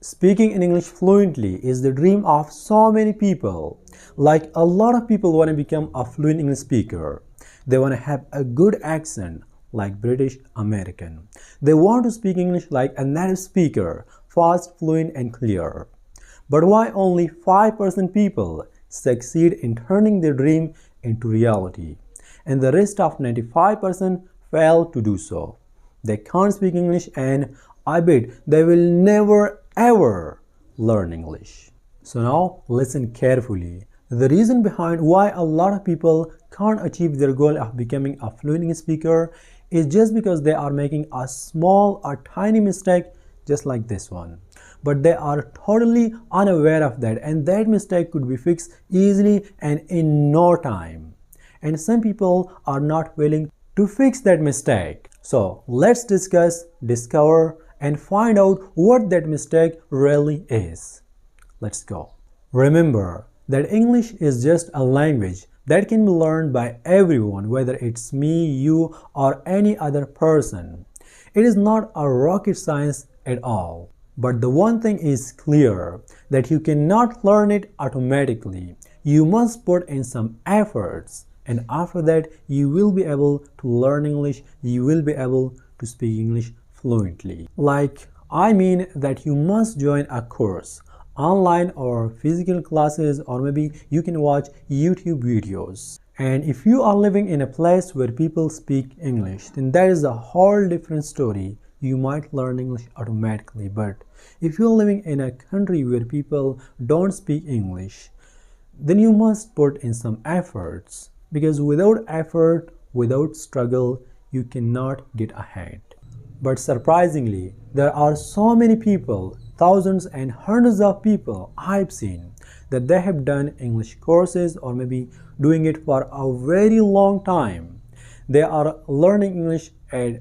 Speaking in English fluently is the dream of so many people. Like a lot of people want to become a fluent English speaker. They want to have a good accent like British American. They want to speak English like a native speaker, fast, fluent and clear. But why only 5% people succeed in turning their dream into reality? And the rest of 95% fail to do so. They can't speak English and I bet they will never ever learn English. So now listen carefully. The reason behind why a lot of people can't achieve their goal of becoming a fluent English speaker is just because they are making a small or tiny mistake just like this one. But they are totally unaware of that, and that mistake could be fixed easily and in no time. And some people are not willing to fix that mistake. So let's discuss, discover and find out what that mistake really is. Let's go. Remember that English is just a language that can be learned by everyone, whether it's me, you, or any other person. It is not a rocket science at all. But the one thing is clear, that you cannot learn it automatically. You must put in some efforts, and after that you will be able to learn English, you will be able to speak English fluently. I mean that you must join a course, online or physical classes, or maybe you can watch YouTube videos. And if you are living in a place where people speak English, then that is a whole different story. You might learn English automatically. But if you're living in a country where people don't speak English, then you must put in some efforts, because without effort, without struggle, you cannot get ahead. But surprisingly, there are so many people, thousands and hundreds of people I've seen, that they have done English courses or maybe doing it for a very long time. They are learning English at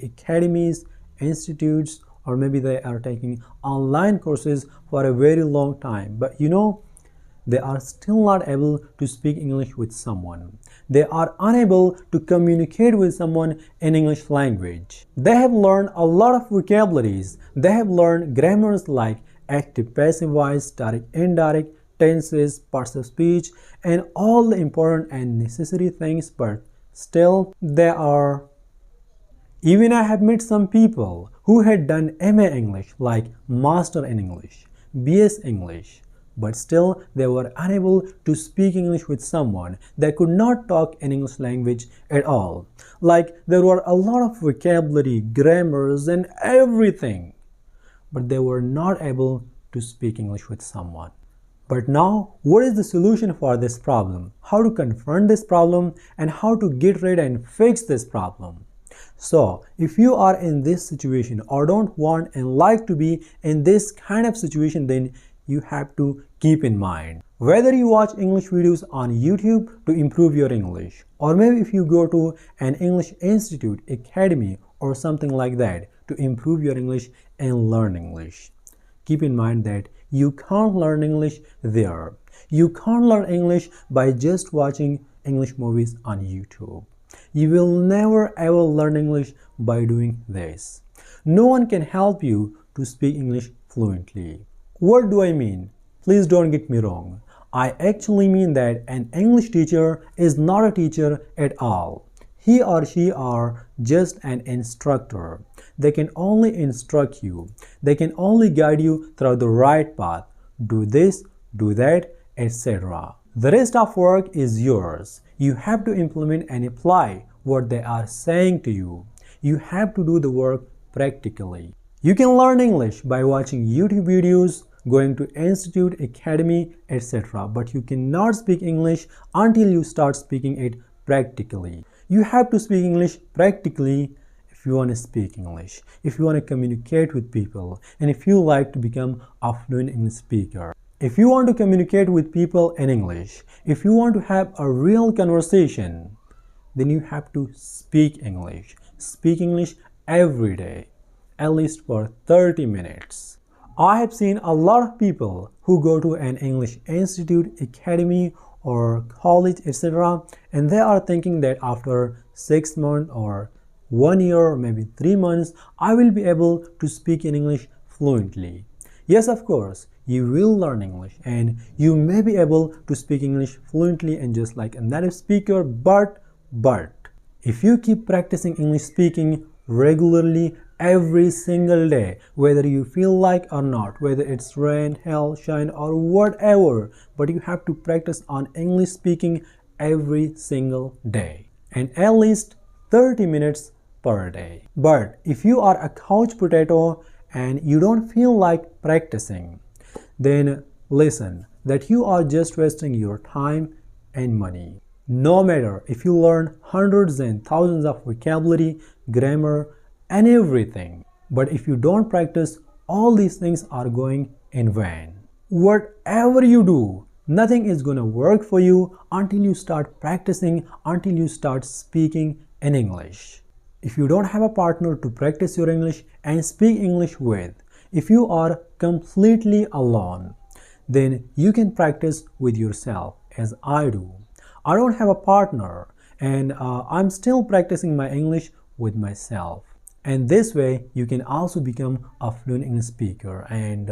academies, institutes, or maybe they are taking online courses for a very long time. But you know, they are still not able to speak English with someone. They are unable to communicate with someone in English language. They have learned a lot of vocabularies. They have learned grammars like active, passive voice, direct, indirect, tenses, parts of speech, and all the important and necessary things, but still they are. Even I have met some people who had done MA English, like Master in English, BS English, but still they were unable to speak English with someone. They could not talk in English language at all. Like there were a lot of vocabulary, grammars and everything, but they were not able to speak English with someone. But now, what is the solution for this problem? How to confront this problem and how to get rid and fix this problem? So, if you are in this situation or don't want and like to be in this kind of situation, then you have to keep in mind. Whether you watch English videos on YouTube to improve your English, or maybe if you go to an English institute, academy, or something like that to improve your English and learn English, keep in mind that you can't learn English there. You can't learn English by just watching English movies on YouTube. You will never ever learn English by doing this. No one can help you to speak English fluently. What do I mean? Please don't get me wrong. I actually mean that an English teacher is not a teacher at all. He or she are just an instructor. They can only instruct you. They can only guide you through the right path. Do this, do that, etc. The rest of work is yours. You have to implement and apply what they are saying to you. You have to do the work practically. You can learn English by watching YouTube videos, going to institute, academy, etc. But you cannot speak English until you start speaking it practically. You have to speak English practically if you want to speak English, if you want to communicate with people, and if you like to become a fluent English speaker. If you want to communicate with people in English, if you want to have a real conversation, then you have to speak English. Speak English every day, at least for 30 minutes. I have seen a lot of people who go to an English institute, academy, or college, etc. and they are thinking that after 6 months or 1 year or maybe 3 months, I will be able to speak in English fluently. Yes, of course, you will learn English and you may be able to speak English fluently and just like a native speaker, but if you keep practicing English speaking regularly every single day, whether you feel like or not, whether it's rain, hail, shine or whatever, but you have to practice on English speaking every single day and at least 30 minutes per day. But if you are a couch potato and you don't feel like practicing, then listen, that you are just wasting your time and money. No matter if you learn hundreds and thousands of vocabulary, grammar, and everything, but if you don't practice, all these things are going in vain. Whatever you do, nothing is gonna work for you until you start practicing, until you start speaking in English. If you don't have a partner to practice your English and speak English with, if you are completely alone, then you can practice with yourself as I do. I don't have a partner and I'm still practicing my English with myself. And this way you can also become a fluent English speaker and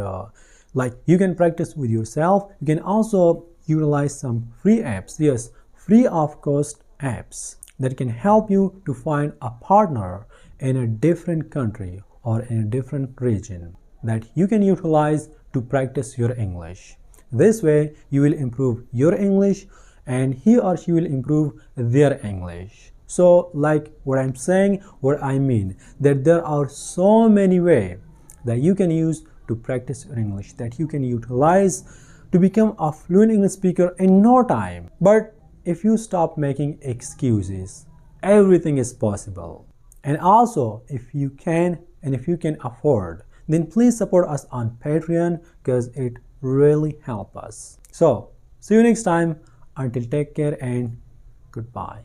like you can practice with yourself. You can also utilize some free apps, yes, free of cost apps that can help you to find a partner in a different country or in a different region that you can utilize to practice your English. This way you will improve your English and he or she will improve their English. So like what I'm saying, what I mean, that there are so many ways that you can use to practice your English, that you can utilize to become a fluent English speaker in no time. But if you stop making excuses, everything is possible. And also, if you can and if you can afford, then please support us on Patreon because it really helps us. So, see you next time. Until take care and goodbye.